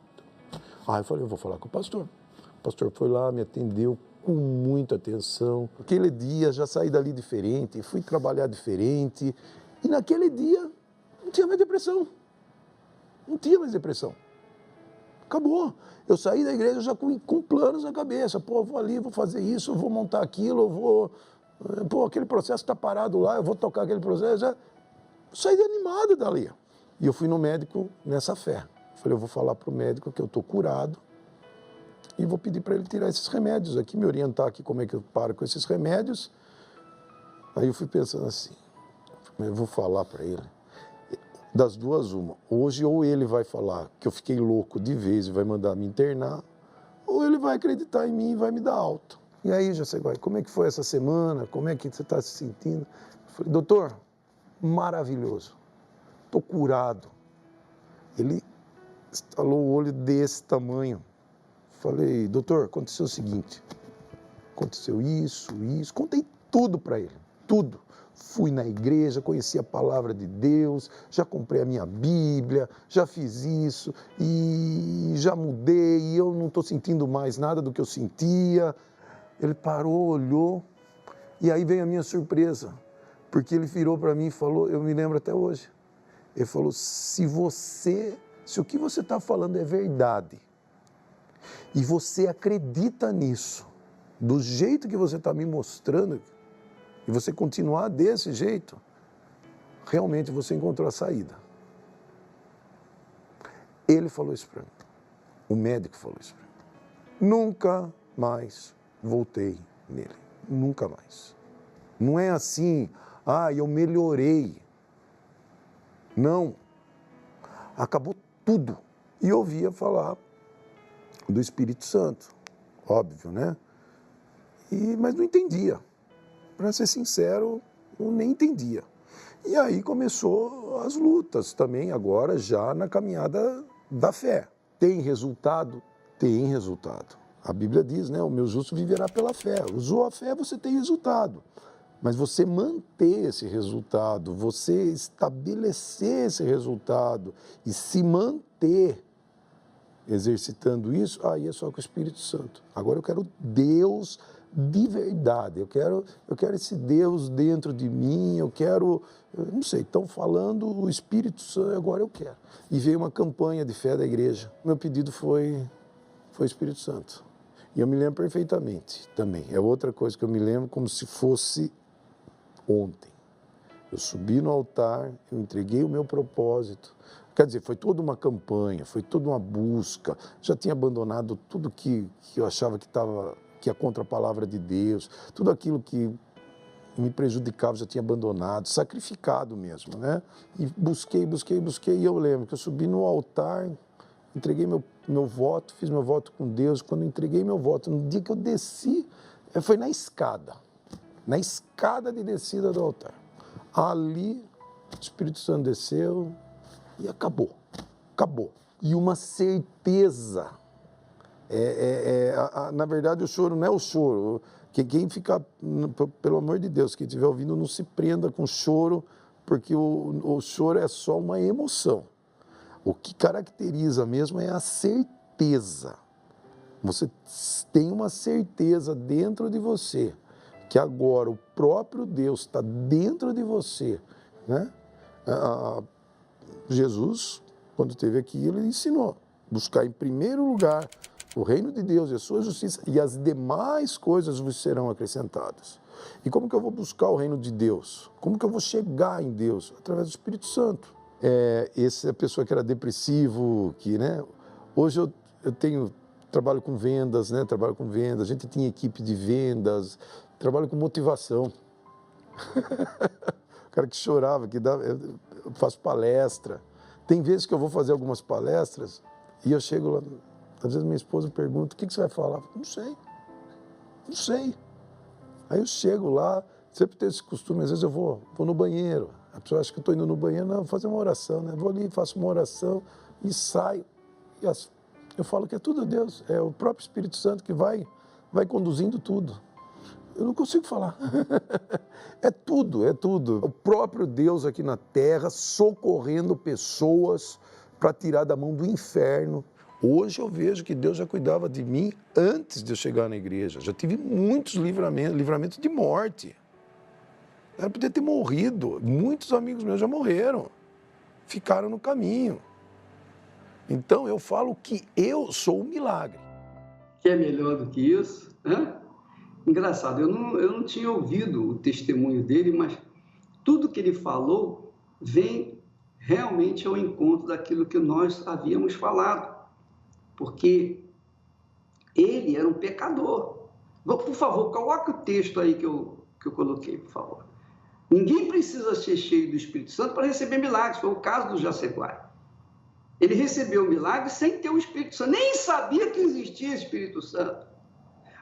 Aí eu falei, eu vou falar com o pastor. O pastor foi lá, me atendeu com muita atenção. Aquele dia já saí dali diferente, fui trabalhar diferente, e naquele dia não tinha mais depressão. Acabou. Eu saí da igreja já com planos na cabeça. Pô, eu vou ali, vou fazer isso, eu vou montar aquilo, eu vou... Pô, aquele processo está parado lá, eu vou tocar aquele processo. Já saí animado dali. E eu fui no médico nessa fé. Falei, eu vou falar para o médico que eu estou curado e vou pedir para ele tirar esses remédios aqui, me orientar aqui como é que eu paro com esses remédios. Aí eu fui pensando assim, eu vou falar para ele. Das duas, uma. Hoje, ou ele vai falar que eu fiquei louco de vez e vai mandar me internar, ou ele vai acreditar em mim e vai me dar alta. E aí, Jacegói, como é que foi essa semana? Como é que você está se sentindo? Eu falei, doutor, maravilhoso. Estou curado. Ele estalou o olho desse tamanho. Falei, doutor, aconteceu o seguinte. Aconteceu isso. Contei tudo para ele. tudo. Fui na igreja, conheci a palavra de Deus, já comprei a minha Bíblia, já fiz isso e já mudei e eu não estou sentindo mais nada do que eu sentia. Ele parou, olhou e aí veio a minha surpresa, porque ele virou para mim e falou, eu me lembro até hoje, ele falou, se o que você está falando é verdade e você acredita nisso, do jeito que você está me mostrando, e você continuar desse jeito, realmente você encontrou a saída. Ele falou isso para mim. O médico falou isso para mim. Nunca mais voltei nele. Nunca mais. Não é assim, eu melhorei. Não. Acabou tudo. E eu ouvia falar do Espírito Santo. Óbvio, né? Mas não entendia. Para ser sincero, eu nem entendia. E aí começou as lutas também, agora já na caminhada da fé. Tem resultado? Tem resultado. A Bíblia diz, né? O meu justo viverá pela fé. Usou a fé, você tem resultado. Mas você manter esse resultado, você estabelecer esse resultado e se manter exercitando isso, aí é só com o Espírito Santo. Agora eu quero Deus de verdade, eu quero esse Deus dentro de mim, eu não sei, estão falando o Espírito Santo, agora eu quero. E veio uma campanha de fé da igreja, meu pedido foi o Espírito Santo. E eu me lembro perfeitamente também, é outra coisa que eu me lembro como se fosse ontem. Eu subi no altar, eu entreguei o meu propósito, quer dizer, foi toda uma campanha, foi toda uma busca, já tinha abandonado tudo que eu achava que é contra a palavra de Deus, tudo aquilo que me prejudicava já tinha abandonado, sacrificado mesmo, né? E busquei, e eu lembro que eu subi no altar, entreguei meu voto, fiz meu voto com Deus, quando eu entreguei meu voto, no dia que eu desci, foi na escada de descida do altar. Ali, o Espírito Santo desceu e acabou. E uma certeza. Na verdade, o choro não é o choro. Quem fica, pelo amor de Deus, quem estiver ouvindo, não se prenda com choro, porque o choro é só uma emoção. O que caracteriza mesmo é a certeza. Você tem uma certeza dentro de você, que agora o próprio Deus está dentro de você, né? Jesus, quando esteve aqui, ele ensinou, buscar em primeiro lugar o reino de Deus e a sua justiça, e as demais coisas vos serão acrescentadas. E como que eu vou buscar o reino de Deus? Como que eu vou chegar em Deus? Através do Espírito Santo. Essa pessoa que era depressivo, né? Hoje eu trabalho com vendas, né? A gente tinha equipe de vendas, trabalho com motivação. O cara que chorava, eu faço palestra. Tem vezes que eu vou fazer algumas palestras e eu chego lá, às vezes minha esposa pergunta, o que você vai falar? Não sei. Aí eu chego lá, sempre tenho esse costume, às vezes eu vou no banheiro, a pessoa acha que eu estou indo no banheiro, não, vou fazer uma oração, né? Vou ali, faço uma oração e saio. E eu falo que é tudo Deus, é o próprio Espírito Santo que vai conduzindo tudo. Eu não consigo falar. É tudo. O próprio Deus aqui na terra socorrendo pessoas para tirar da mão do inferno. Hoje eu vejo que Deus já cuidava de mim antes de eu chegar na igreja. Já tive muitos livramentos de morte. Eu podia ter morrido. Muitos amigos meus já morreram. Ficaram no caminho. Então eu falo que eu sou um milagre. Que é melhor do que isso, né? Engraçado, eu não tinha ouvido o testemunho dele, mas tudo que ele falou vem realmente ao encontro daquilo que nós havíamos falado, porque ele era um pecador. Por favor, coloque o texto aí que eu coloquei, por favor. Ninguém precisa ser cheio do Espírito Santo para receber milagres, foi o caso do Jaceguai. Ele recebeu o milagre sem ter o Espírito Santo, nem sabia que existia Espírito Santo.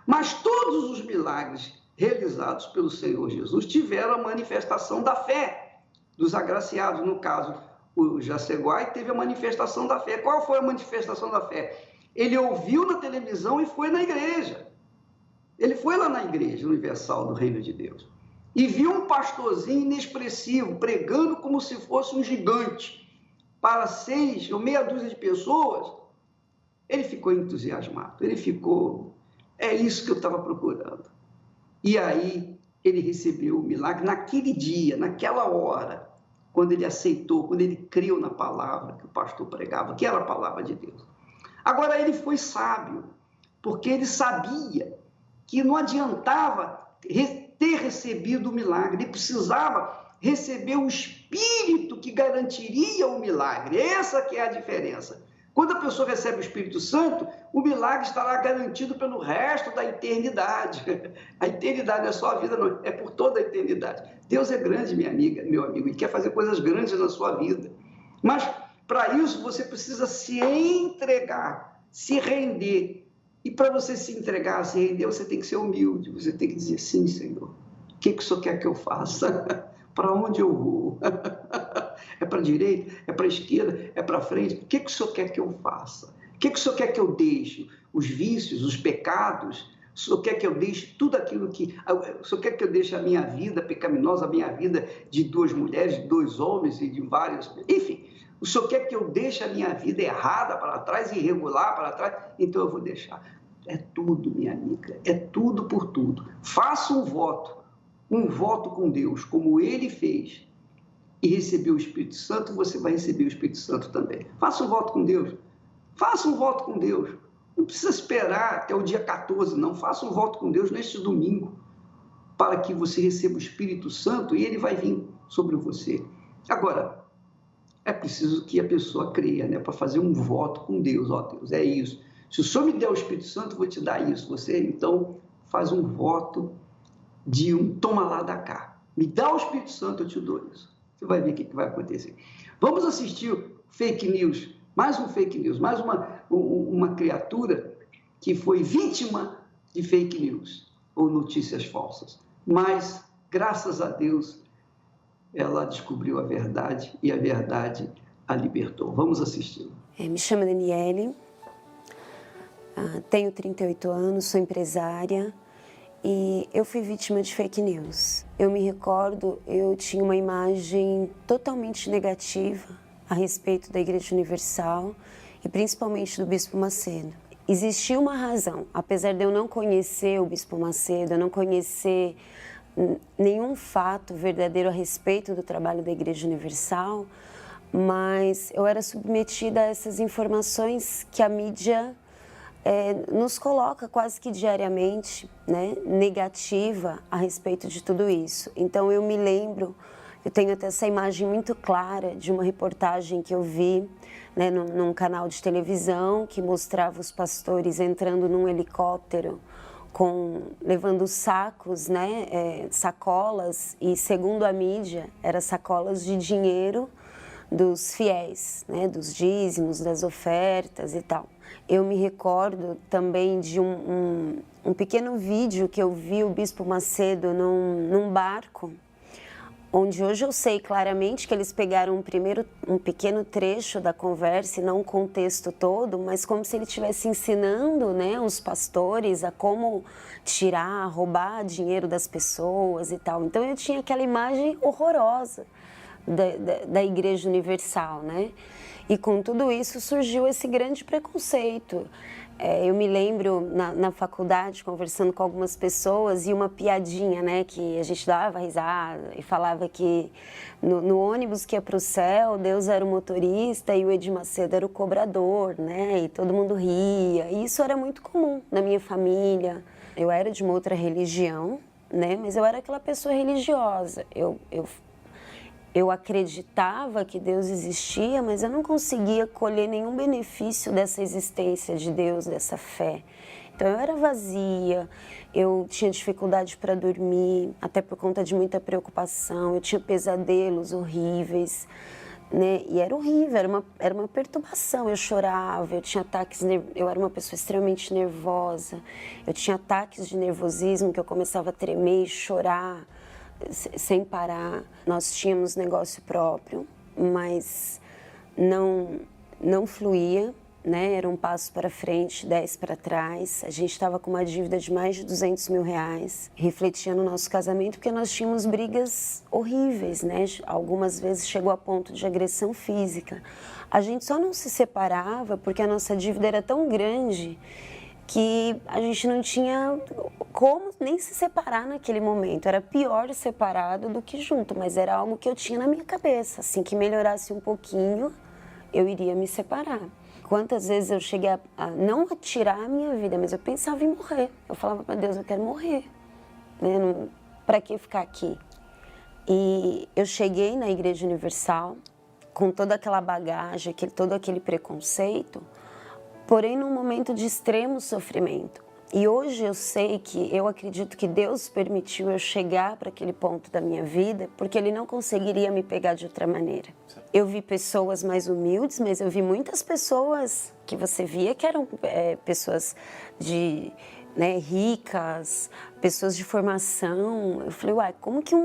Mas todos os milagres realizados pelo Senhor Jesus tiveram a manifestação da fé dos agraciados. No caso, o Jaceguai teve a manifestação da fé. Qual foi a manifestação da fé? Ele ouviu na televisão e foi na igreja. Ele foi lá na Igreja Universal do Reino de Deus. e viu um pastorzinho inexpressivo, pregando como se fosse um gigante, para 6 ou meia dúzia de pessoas, ele ficou entusiasmado, ele ficou, é isso que eu estava procurando. E aí ele recebeu o milagre naquele dia, naquela hora, quando ele aceitou, quando ele creu na palavra que o pastor pregava, que era a palavra de Deus. Agora ele foi sábio, porque ele sabia que não adiantava ter recebido o milagre, ele precisava receber o Espírito que garantiria o milagre. Essa que é a diferença. Quando a pessoa recebe o Espírito Santo, o milagre estará garantido pelo resto da eternidade. A eternidade não é só a vida, não, é por toda a eternidade. Deus é grande, minha amiga, meu amigo, e quer fazer coisas grandes na sua vida. Mas, para isso, você precisa se entregar, se render. E para você se entregar, se render, você tem que ser humilde, você tem que dizer, sim, Senhor, o que o Senhor quer que eu faça? Para onde eu vou? É para a direita? É para a esquerda? É para frente? O que o Senhor quer que eu faça? O que o Senhor quer que eu deixe? Os vícios, os pecados? O Senhor quer que eu deixe tudo aquilo que... O Senhor quer que eu deixe a minha vida pecaminosa, a minha vida de 2 mulheres, de 2 homens e de vários... Enfim, o Senhor quer que eu deixe a minha vida errada para trás, irregular para trás? Então eu vou deixar. É tudo, minha amiga, é tudo por tudo. Faça um voto com Deus, como Ele fez, e recebeu o Espírito Santo, você vai receber o Espírito Santo também. Faça um voto com Deus. Faça um voto com Deus. Não precisa esperar até o dia 14, não. Faça um voto com Deus neste domingo, para que você receba o Espírito Santo e ele vai vir sobre você. Agora, é preciso que a pessoa creia, né? Para fazer um voto com Deus. Ó, Deus, é isso. Se o Senhor me der o Espírito Santo, eu vou te dar isso. Você, então, faz um voto de um toma lá da cá. Me dá o Espírito Santo, eu te dou isso. Você vai ver o que vai acontecer. Vamos assistir fake news, mais um fake news, mais uma criatura que foi vítima de fake news ou notícias falsas. Mas, graças a Deus, ela descobriu a verdade e a verdade a libertou. Vamos assistir. Me chamo Daniele, tenho 38 anos, sou empresária. E eu fui vítima de fake news. Eu me recordo, eu tinha uma imagem totalmente negativa a respeito da Igreja Universal e principalmente do Bispo Macedo. Existia uma razão, apesar de eu não conhecer o Bispo Macedo, eu não conhecer nenhum fato verdadeiro a respeito do trabalho da Igreja Universal, mas eu era submetida a essas informações que a mídia nos coloca quase que diariamente, né, negativa a respeito de tudo isso. Então eu me lembro, eu tenho até essa imagem muito clara de uma reportagem que eu vi, né, num canal de televisão que mostrava os pastores entrando num helicóptero levando sacos, né, sacolas, e segundo a mídia, eram sacolas de dinheiro dos fiéis, né, dos dízimos, das ofertas e tal. Eu me recordo também de um pequeno vídeo que eu vi o Bispo Macedo num barco, onde hoje eu sei claramente que eles pegaram um pequeno trecho da conversa e não o contexto todo, mas como se ele estivesse ensinando, né, os pastores a como tirar, roubar dinheiro das pessoas e tal. Então eu tinha aquela imagem horrorosa da Igreja Universal, né? E com tudo isso surgiu esse grande preconceito. Eu me lembro na faculdade conversando com algumas pessoas e uma piadinha, né, que a gente dava risada e falava que no ônibus que ia para o céu, Deus era o motorista e o Edir Macedo era o cobrador, né? E todo mundo ria. E isso era muito comum na minha família. Eu era de uma outra religião, né? Mas eu era aquela pessoa religiosa. Eu acreditava que Deus existia, mas eu não conseguia colher nenhum benefício dessa existência de Deus, dessa fé. Então eu era vazia, eu tinha dificuldade para dormir, até por conta de muita preocupação, eu tinha pesadelos horríveis, né? E era horrível, era uma perturbação, eu chorava, eu tinha ataques, eu era uma pessoa extremamente nervosa, eu tinha ataques de nervosismo que eu começava a tremer e chorar sem parar. Nós tínhamos negócio próprio, mas não fluía, né? Era um passo para frente, 10 para trás. A gente estava com uma dívida de mais de R$200 mil. Refletia no nosso casamento porque nós tínhamos brigas horríveis, né? Algumas vezes chegou a ponto de agressão física. A gente só não se separava porque a nossa dívida era tão grande que a gente não tinha como nem se separar naquele momento. Era pior separado do que junto, mas era algo que eu tinha na minha cabeça. Assim que melhorasse um pouquinho, eu iria me separar. Quantas vezes eu cheguei a não a tirar a minha vida, mas eu pensava em morrer. Eu falava para Deus, eu quero morrer. Né? Para que ficar aqui? E eu cheguei na Igreja Universal com toda aquela bagagem, todo aquele preconceito, porém num momento de extremo sofrimento. E hoje eu acredito que Deus permitiu eu chegar para aquele ponto da minha vida, porque Ele não conseguiria me pegar de outra maneira. Eu vi pessoas mais humildes, mas eu vi muitas pessoas que você via que eram pessoas ricas, pessoas de formação. Eu falei, uai, como que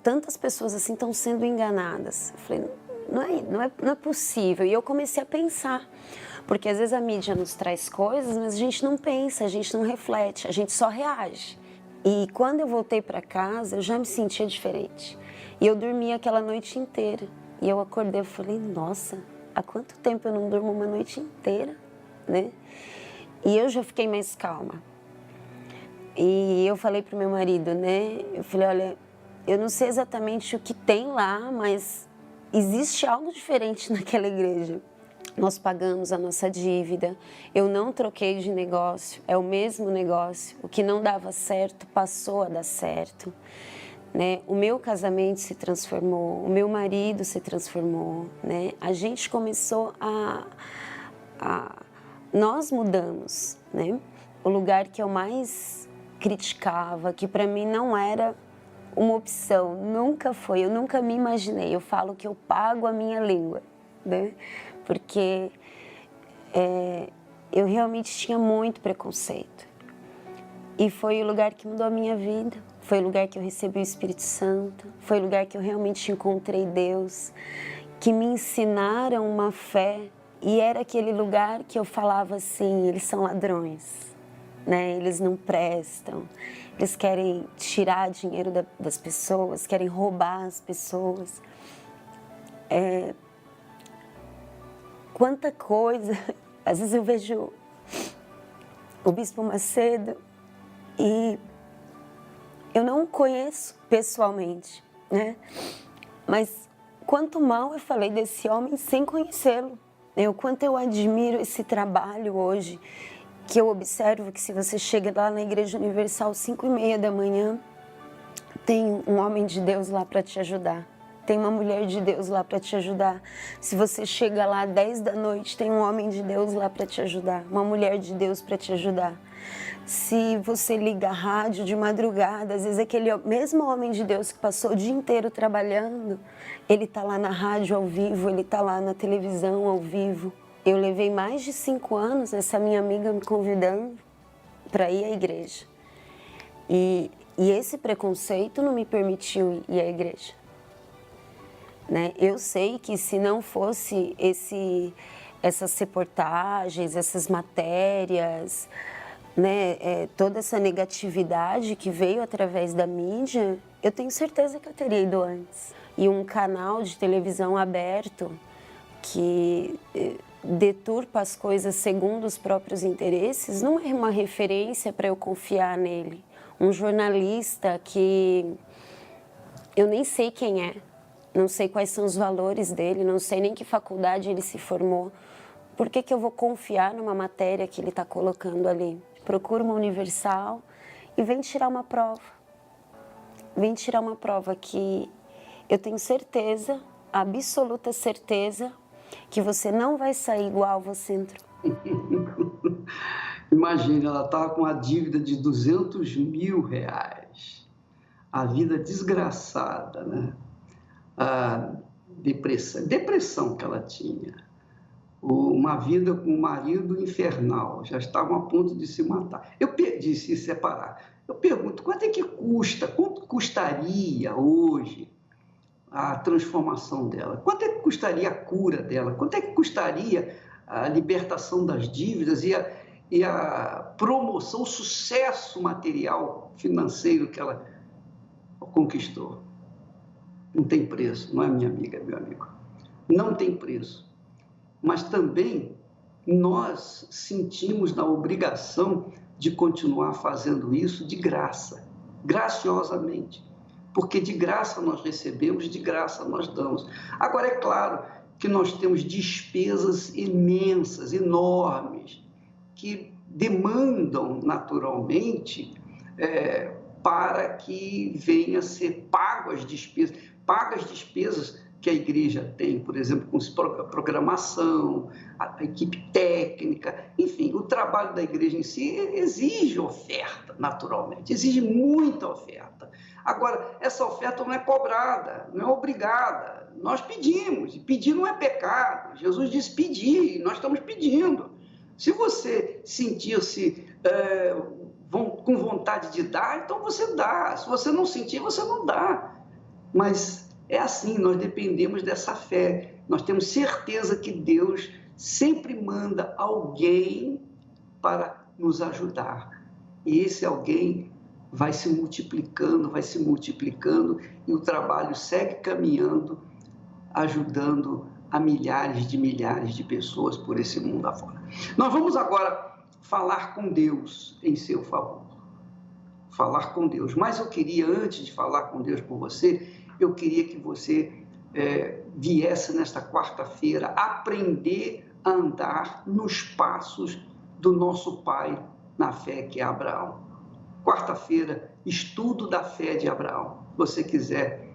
tantas pessoas assim estão sendo enganadas? Eu falei, não é possível. E eu comecei a pensar. Porque às vezes a mídia nos traz coisas, mas a gente não pensa, a gente não reflete, a gente só reage. E quando eu voltei para casa, eu já me sentia diferente. E eu dormi aquela noite inteira. E eu acordei e falei, nossa, há quanto tempo eu não durmo uma noite inteira, né? E eu já fiquei mais calma. E eu falei pro meu marido, né? Eu falei, olha, eu não sei exatamente o que tem lá, mas existe algo diferente naquela igreja. Nós pagamos a nossa dívida, eu não troquei de negócio, é o mesmo negócio. O que não dava certo passou a dar certo. Né? O meu casamento se transformou, o meu marido se transformou. Né? A gente começou nós mudamos. Né? O lugar que eu mais criticava, que para mim não era uma opção, nunca foi, eu nunca me imaginei. Eu falo que eu pago a minha língua. Né? Porque eu realmente tinha muito preconceito. E foi o lugar que mudou a minha vida, foi o lugar que eu recebi o Espírito Santo, foi o lugar que eu realmente encontrei Deus, que me ensinaram uma fé. E era aquele lugar que eu falava assim, eles são ladrões, né? Eles não prestam, eles querem tirar dinheiro das pessoas, querem roubar as pessoas. Quanta coisa, às vezes eu vejo o Bispo Macedo e eu não o conheço pessoalmente, né? Mas quanto mal eu falei desse homem sem conhecê-lo, né? O quanto eu admiro esse trabalho hoje, que eu observo que se você chega lá na Igreja Universal 5:30 da manhã, tem um homem de Deus lá para te ajudar. Tem uma mulher de Deus lá para te ajudar. Se você chega lá 10 da noite, tem um homem de Deus lá para te ajudar. Uma mulher de Deus para te ajudar. Se você liga a rádio de madrugada, às vezes aquele mesmo homem de Deus que passou o dia inteiro trabalhando, ele está lá na rádio ao vivo, ele está lá na televisão ao vivo. Eu levei mais de 5 anos essa minha amiga me convidando para ir à igreja. E esse preconceito não me permitiu ir à igreja. Né? Eu sei que se não fosse essas reportagens, essas matérias, né, toda essa negatividade que veio através da mídia, eu tenho certeza que eu teria ido antes. E um canal de televisão aberto que deturpa as coisas segundo os próprios interesses não é uma referência para eu confiar nele. Um jornalista que eu nem sei quem é. Não sei quais são os valores dele, não sei nem que faculdade ele se formou. Por que eu vou confiar numa matéria que ele está colocando ali? Procura uma Universal e vem tirar uma prova. Vem tirar uma prova que eu tenho certeza, absoluta certeza, que você não vai sair igual você entrou. Imagina, ela estava com a dívida de R$200 mil. A vida desgraçada, né? A depressão que ela tinha, uma vida com um marido infernal, já estavam a ponto de se matar, de se separar. Eu pergunto, quanto custaria hoje a transformação dela? Quanto é que custaria a cura dela? Quanto é que custaria a libertação das dívidas e a promoção, o sucesso material, financeiro que ela conquistou. Não tem preço, não é, minha amiga, meu amigo? Não tem preço. Mas também nós sentimos na obrigação de continuar fazendo isso de graça, graciosamente. Porque de graça nós recebemos, de graça nós damos. Agora, é claro que nós temos despesas imensas, enormes, que demandam naturalmente para que venha a ser pago as despesas que a igreja tem, por exemplo, com programação, a equipe técnica, enfim, o trabalho da igreja em si exige oferta, naturalmente, exige muita oferta. Agora, essa oferta não é cobrada, não é obrigada, nós pedimos, e pedir não é pecado, Jesus disse pedir, e nós estamos pedindo. Se você sentir-se com vontade de dar, então você dá, se você não sentir, você não dá, mas é assim, nós dependemos dessa fé, nós temos certeza que Deus sempre manda alguém para nos ajudar, e esse alguém vai se multiplicando, e o trabalho segue caminhando, ajudando a milhares de pessoas por esse mundo afora. Nós vamos agora falar com Deus em seu favor, falar com Deus, mas eu queria, antes de falar com Deus por você, eu queria que você viesse nesta quarta-feira aprender a andar nos passos do nosso pai na fé, que é Abraão. Quarta-feira, estudo da fé de Abraão. Se você quiser,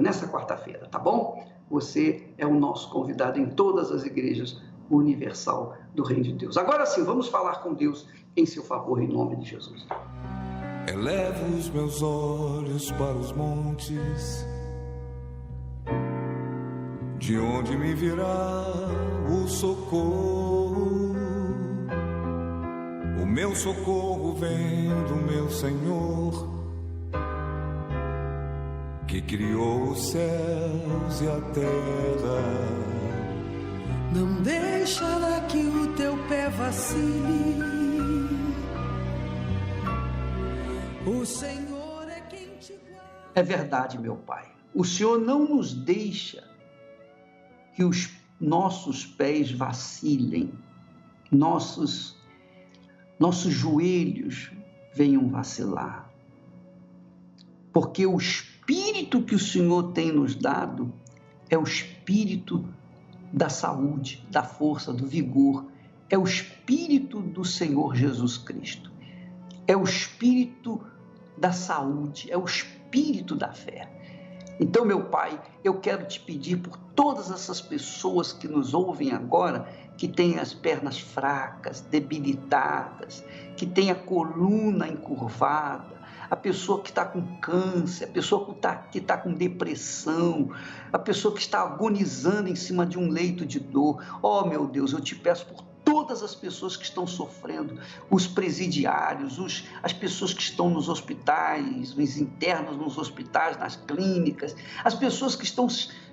nessa quarta-feira, tá bom? Você é o nosso convidado em todas as igrejas universal do Reino de Deus. Agora sim, vamos falar com Deus em seu favor, em nome de Jesus. Elevo os meus olhos para os montes, de onde me virá o socorro. O meu socorro vem do meu Senhor, que criou os céus e a terra. Não deixará que o teu pé vacile. O Senhor é quem te guarda. É verdade, meu Pai. O Senhor não nos deixa que os nossos pés vacilem, nossos joelhos venham vacilar. Porque o espírito que o Senhor tem nos dado é o espírito da saúde, da força, do vigor. É o espírito do Senhor Jesus Cristo. É o espírito da saúde, é o espírito da fé. Então, meu Pai, eu quero te pedir por todas essas pessoas que nos ouvem agora, que têm as pernas fracas, debilitadas, que têm a coluna encurvada, a pessoa que está com câncer, a pessoa que está com depressão, a pessoa que está agonizando em cima de um leito de dor. Oh, meu Deus, eu te peço por todas as pessoas que estão sofrendo, os presidiários, as pessoas que estão nos hospitais, os internos nos hospitais, nas clínicas, as pessoas que estão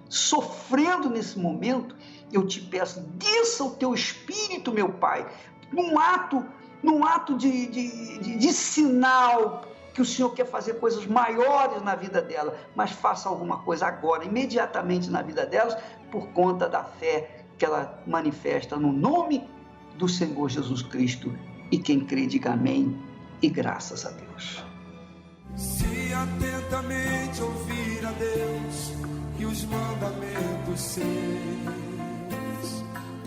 sofrendo nesse momento, eu te peço, desça o teu espírito, meu Pai, num ato de sinal, que o Senhor quer fazer coisas maiores na vida dela, mas faça alguma coisa agora, imediatamente na vida delas, por conta da fé que ela manifesta no nome do Senhor Jesus Cristo. E quem crê, diga amém e graças a Deus. Se atentamente ouvir a Deus e os mandamentos seus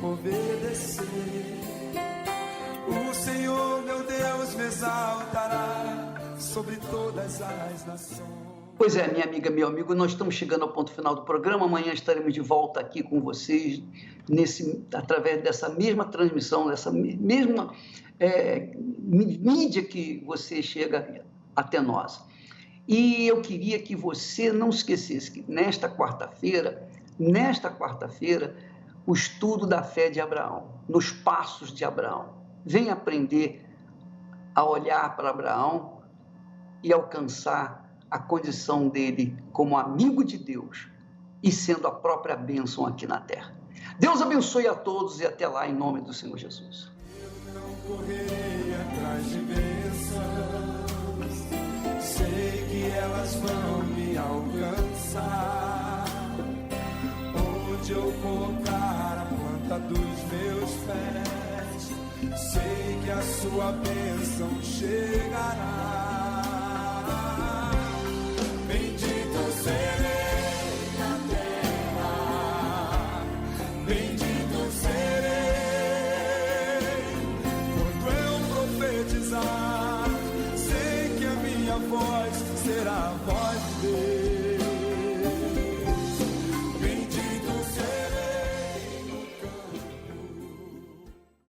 obedecer, o Senhor meu Deus me exaltará sobre todas as nações. Pois é, minha amiga, meu amigo, nós estamos chegando ao ponto final do programa. Amanhã estaremos de volta aqui com vocês, através dessa mesma transmissão, dessa mesma mídia que você chega até nós. E eu queria que você não esquecesse que nesta quarta-feira, o estudo da fé de Abraão, nos passos de Abraão. Venha aprender a olhar para Abraão e alcançar a condição dele como amigo de Deus e sendo a própria bênção aqui na terra. Deus abençoe a todos e até lá, em nome do Senhor Jesus. Correrei atrás de bênçãos, sei que elas vão me alcançar. Onde eu colocar a planta dos meus pés, sei que a sua bênção chegará. Bendito serei na terra, bendito serei quando eu profetizar. Sei que a minha voz será a voz